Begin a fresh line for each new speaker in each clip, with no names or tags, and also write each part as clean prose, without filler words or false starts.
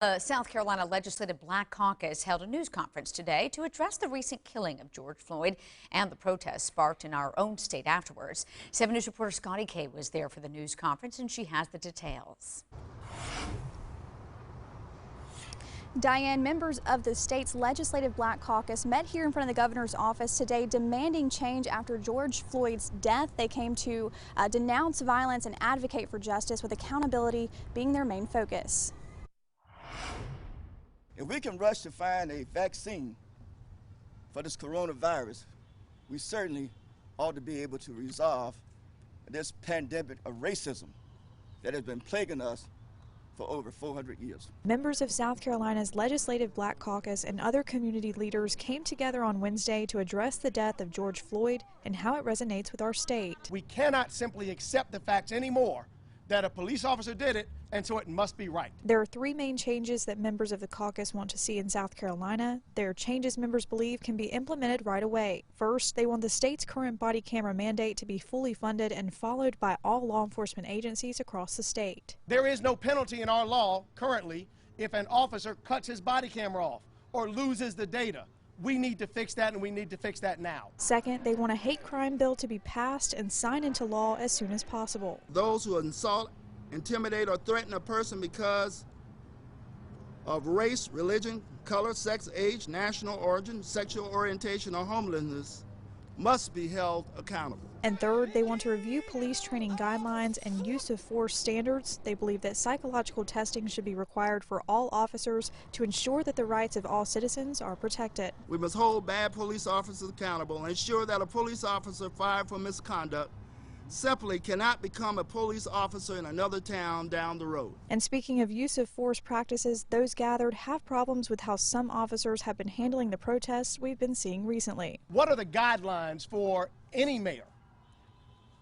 The South Carolina Legislative Black Caucus held a news conference today to address the recent killing of George Floyd and the protests sparked in our own state afterwards. 7 News reporter Scotty K was there for the news conference, and she has the details.
Diane, members of the state's Legislative Black Caucus met here in front of the governor's office today demanding change after George Floyd's death. They came to denounce violence and advocate for justice, with accountability being their main focus.
If we can rush to find a vaccine for this coronavirus, we certainly ought to be able to resolve this pandemic of racism that has been plaguing us for over 400 years.
Members of South Carolina's Legislative Black Caucus and other community leaders came together on Wednesday to address the death of George Floyd and how it resonates with our state.
We cannot simply accept the facts anymore that a police officer did it, and so it must be right.
There are 3 main changes that members of the caucus want to see in South Carolina. There are changes members believe can be implemented right away. First, they want the state's current body camera mandate to be fully funded and followed by all law enforcement agencies across the state.
There is no penalty in our law currently if an officer cuts his body camera off or loses the data. We need to fix that, and we need to fix that now.
Second, they want a hate crime bill to be passed and signed into law as soon as possible.
Those who insult, intimidate, or threaten a person because of race, religion, color, sex, age, national origin, sexual orientation, or homelessness must be held accountable.
And third, they want to review police training guidelines and use of force standards. They believe that psychological testing should be required for all officers to ensure that the rights of all citizens are protected.
We must hold bad police officers accountable and ensure that a police officer fired for misconduct simply cannot become a police officer in another town down the road.
And speaking of use of force practices, those gathered have problems with how some officers have been handling the protests we've been seeing recently.
What are the guidelines for any mayor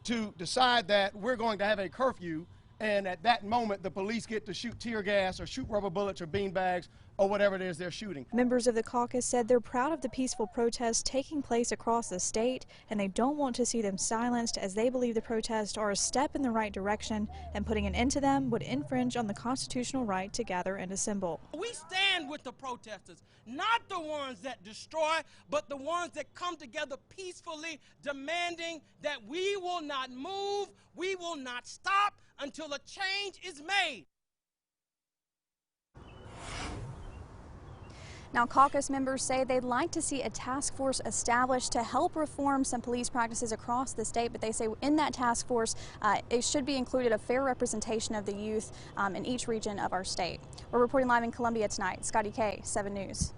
to decide that we're going to have a curfew, and at that moment the police get to shoot tear gas or shoot rubber bullets or beanbags or whatever it is they're shooting?
Members of the caucus said they're proud of the peaceful protests taking place across the state, and they don't want to see them silenced, as they believe the protests are a step in the right direction, and putting an end to them would infringe on the constitutional right to gather and assemble.
We stand with the protesters, not the ones that destroy, but the ones that come together peacefully, demanding that we will not move, we will not stop until a change is made.
Now, caucus members say they'd like to see a task force established to help reform some police practices across the state, but they say in that task force, it should be included a fair representation of the youth in each region of our state. We're reporting live in Columbia tonight. Scotty K, 7 News.